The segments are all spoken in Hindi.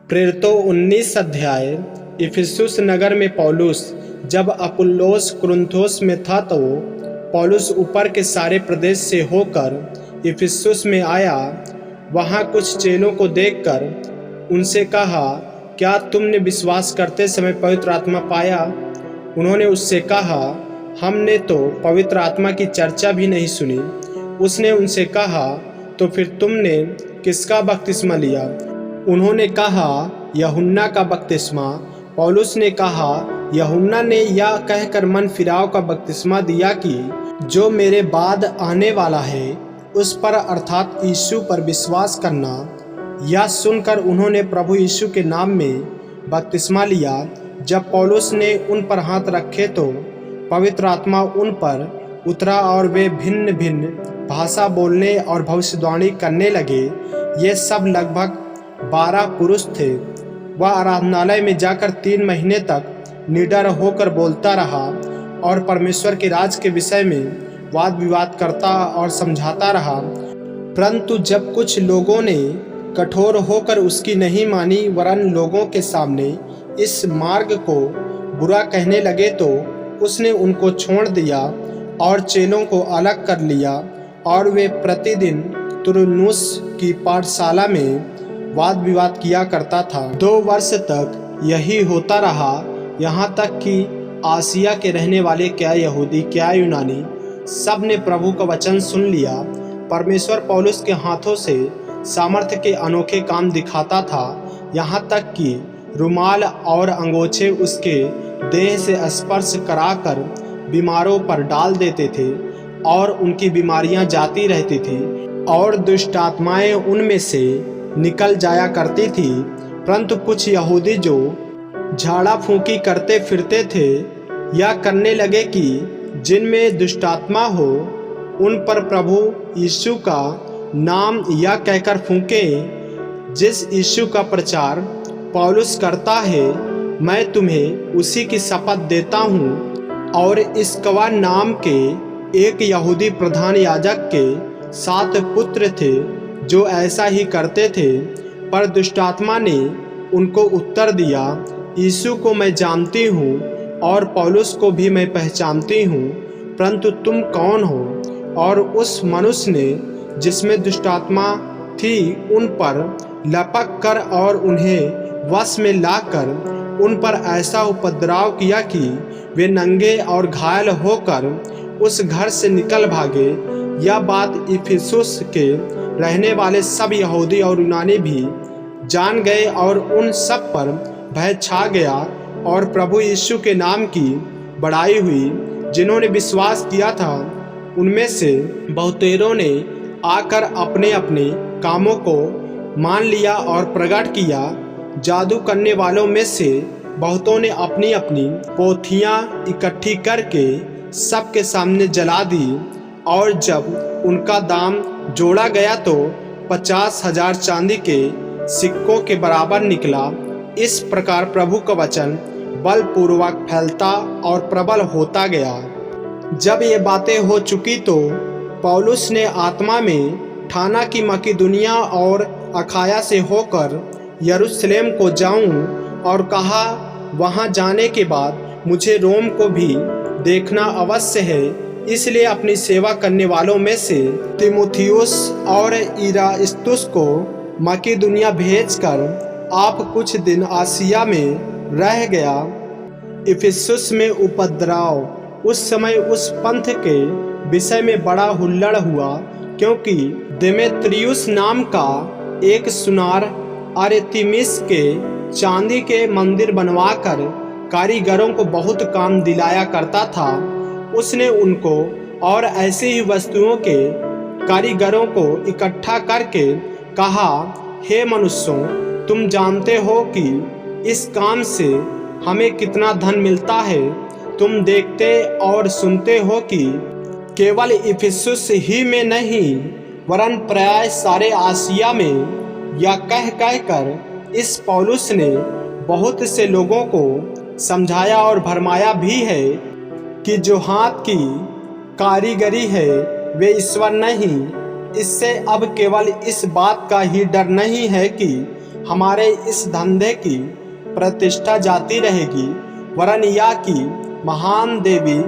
प्रेरितों 19 अध्याय। इफिसुस नगर में पौलुस जब अपुल्लोस कुरिन्थुस में था तो पौलुस ऊपर के सारे प्रदेश से होकर इफिसुस में आया। वहाँ कुछ चेलों को देखकर उनसे कहा, क्या तुमने विश्वास करते समय पवित्र आत्मा पाया? उन्होंने उससे कहा, हमने तो पवित्र आत्मा की चर्चा भी नहीं सुनी। उसने उनसे कहा, तो फिर तुमने किसका बपतिस्मा लिया? उन्होंने कहा, यूहन्ना का बपतिस्मा। पौलुस ने कहा, यूहन्ना ने यह कहकर मन फिराव का बपतिस्मा दिया कि जो मेरे बाद आने वाला है उस पर अर्थात यीशु पर विश्वास करना। यह सुनकर उन्होंने प्रभु यीशु के नाम में बपतिस्मा लिया। जब पौलुस ने उन पर हाथ रखे तो पवित्र आत्मा उन पर उतरा और वे भिन्न भिन्न भाषा बोलने और भविष्यवाणी करने लगे। ये सब लगभग 12 पुरुष थे। वह आराधनालय में जाकर 3 महीने तक निडर होकर बोलता रहा और परमेश्वर के राज के विषय में वाद विवाद करता और समझाता रहा। परंतु जब कुछ लोगों ने कठोर होकर उसकी नहीं मानी वरन लोगों के सामने इस मार्ग को बुरा कहने लगे तो उसने उनको छोड़ दिया और चेलों को अलग कर लिया और वे प्रतिदिन तुरन्नुस की पाठशाला में वाद विवाद किया करता था। 2 वर्ष तक यही होता रहा, यहाँ तक कि आसिया के रहने वाले क्या यहूदी क्या यूनानी सब ने प्रभु का वचन सुन लिया। परमेश्वर पौलुस के हाथों से सामर्थ्य के अनोखे काम दिखाता था, यहाँ तक कि रुमाल और अंगोछे उसके देह से स्पर्श कराकर बीमारों पर डाल देते थे और उनकी बीमारियां जाती रहती थी और दुष्ट आत्माएं उनमें से निकल जाया करती थी। परंतु कुछ यहूदी जो झाड़ा फूंकी करते फिरते थे यह करने लगे कि जिनमें दुष्टात्मा हो उन पर प्रभु यीशु का नाम यह कहकर फूंके, जिस यीशु का प्रचार पौलुस करता है मैं तुम्हें उसी की शपथ देता हूँ। और इस्कवा नाम के एक यहूदी प्रधान याजक के 7 पुत्र थे जो ऐसा ही करते थे। पर दुष्टात्मा ने उनको उत्तर दिया, यीशु को मैं जानती हूँ और पौलुस को भी मैं पहचानती हूँ, परंतु तुम कौन हो? और उस मनुष्य ने जिसमें दुष्टात्मा थी उन पर लपक कर और उन्हें वश में लाकर उन पर ऐसा उपद्रव किया कि वे नंगे और घायल होकर उस घर से निकल भागे। यह बात इफिसुस के रहने वाले सब यहूदी और यूनानी भी जान गए और उन सब पर भय छा गया और प्रभु यीशु के नाम की बड़ाई हुई। जिन्होंने विश्वास किया था उनमें से बहुतेरों ने आकर अपने अपने कामों को मान लिया और प्रकट किया। जादू करने वालों में से बहुतों ने अपनी अपनी पोथियां इकट्ठी करके सबके सामने जला दी और जब उनका दाम जोड़ा गया तो 50,000 चांदी के सिक्कों के बराबर निकला। इस प्रकार प्रभु का वचन बलपूर्वक फैलता और प्रबल होता गया। जब ये बातें हो चुकी तो पौलुस ने आत्मा में ठाना कि मकिदुनिया और अखाया से होकर यरूशलेम को जाऊं और कहा, वहां जाने के बाद मुझे रोम को भी देखना अवश्य है। इसलिए अपनी सेवा करने वालों में से तीमुथियुस और इरास्तुस को मकिदुनिया भेजकर आप कुछ दिन आसिया में रह गया। इफिसुस में उपद्रव। उस समय उस पंथ के विषय में बड़ा हुल्लड़ हुआ, क्योंकि देमेत्रियुस नाम का एक सुनार अरतिमिस के चांदी के मंदिर बनवाकर कारीगरों को बहुत काम दिलाया करता था। उसने उनको और ऐसी ही वस्तुओं के कारीगरों को इकट्ठा करके कहा, हे मनुष्यों, तुम जानते हो कि इस काम से हमें कितना धन मिलता है। तुम देखते और सुनते हो कि केवल इफिसुस ही में नहीं वरन प्राय सारे आसिया में यह कह कर इस पौलुस ने बहुत से लोगों को समझाया और भरमाया भी है कि जो हाथ की कारीगरी है वे ईश्वर नहीं। इससे अब केवल इस बात का ही डर नहीं है कि हमारे इस धंधे की प्रतिष्ठा जाती रहेगी, वरन या कि महान देवी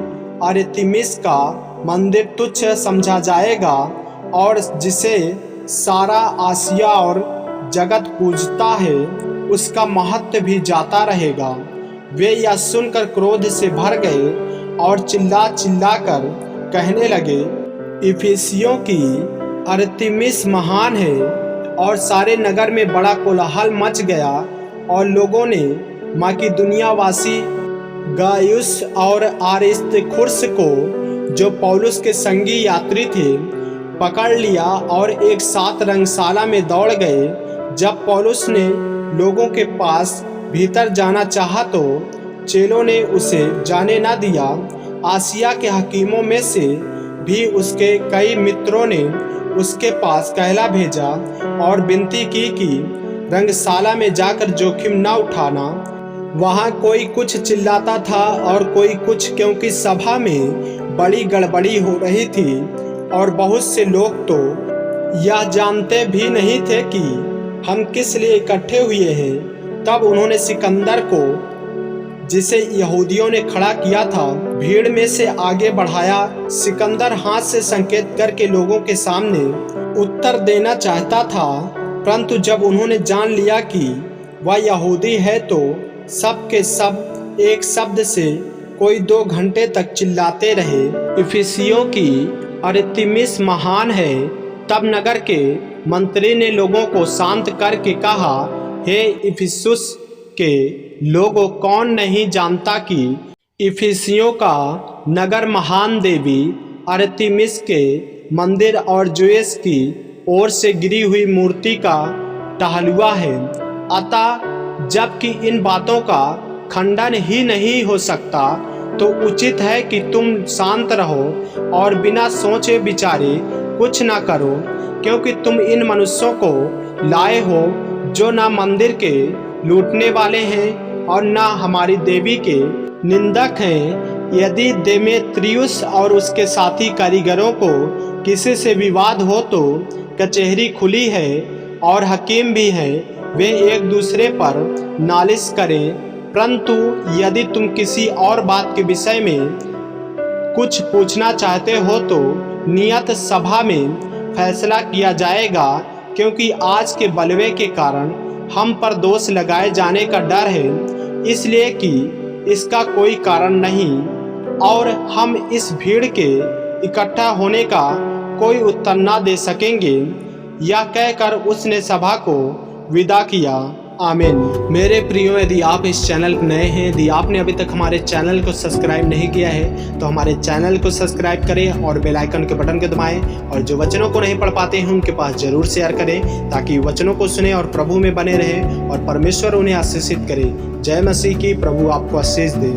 अरतिमिस का मंदिर तुच्छ समझा जाएगा और जिसे सारा आसिया और जगत पूजता है उसका महत्व भी जाता रहेगा। वे यह सुनकर क्रोध से भर गए और चिल्ला चिल्लाकर कहने लगे, इफिसियों की अरतिमिस महान है। और सारे नगर में बड़ा कोलाहल मच गया और लोगों ने माकिदुनियावासी गायुस और आरिस्तर्खुस को, जो पौलुस के संगी यात्री थे, पकड़ लिया और एक साथ रंगशाला में दौड़ गए। जब पौलुस ने लोगों के पास भीतर जाना चाहा तो चेलों ने उसे जाने न दिया। आसिया के हकीमों में से भी उसके कई मित्रों ने उसके पास कहला भेजा और विनती की कि रंगशाला में जाकर जोखिम न उठाना। वहाँ कोई कुछ चिल्लाता था और कोई कुछ, क्योंकि सभा में बड़ी गड़बड़ी हो रही थी और बहुत से लोग तो यह जानते भी नहीं थे कि हम किस लिए इकट्ठे हुए हैं। तब उन्होंने सिकंदर को, जिसे यहूदियों ने खड़ा किया था, भीड़ में से आगे बढ़ाया। सिकंदर हाथ से संकेत करके लोगों के सामने उत्तर देना चाहता था, परंतु जब उन्होंने जान लिया कि वह यहूदी है तो सब के सब एक शब्द से कोई 2 घंटे तक चिल्लाते रहे, इफिसियों की अरतिमिस महान है। तब नगर के मंत्री ने लोगों को शांत करके कहा, हे इफिसुस के लोगों, कौन नहीं जानता कि इफिसियों का नगर महान देवी अरतिमिस के मंदिर और ज़ेउस की ओर से गिरी हुई मूर्ति का टहलुआ है। अतः जबकि इन बातों का खंडन ही नहीं हो सकता, तो उचित है कि तुम शांत रहो और बिना सोचे विचारे कुछ ना करो, क्योंकि तुम इन मनुष्यों को लाए हो जो ना मंदिर के लूटने वाले हैं और ना हमारी देवी के निंदक हैं। यदि देमेत्रियुस और उसके साथी कारीगरों को किसी से विवाद हो तो कचहरी खुली है और हकीम भी हैं, वे एक दूसरे पर नालिश करें। परंतु यदि तुम किसी और बात के विषय में कुछ पूछना चाहते हो तो नियत सभा में फैसला किया जाएगा, क्योंकि आज के बलवे के कारण हम पर दोष लगाए जाने का डर है, इसलिए कि इसका कोई कारण नहीं और हम इस भीड़ के इकट्ठा होने का कोई उत्तर न दे सकेंगे। यह कहकर उसने सभा को विदा किया। आमीन। मेरे प्रियो, यदि आप इस चैनल पर नए हैं, यदि आपने अभी तक हमारे चैनल को सब्सक्राइब नहीं किया है तो हमारे चैनल को सब्सक्राइब करें और बेल आइकन के बटन को दबाएं, और जो वचनों को नहीं पढ़ पाते हैं उनके पास जरूर शेयर करें, ताकि वचनों को सुने और प्रभु में बने रहें और परमेश्वर उन्हें आशीषित करे। जय मसीह की। प्रभु आपको आशीष दे।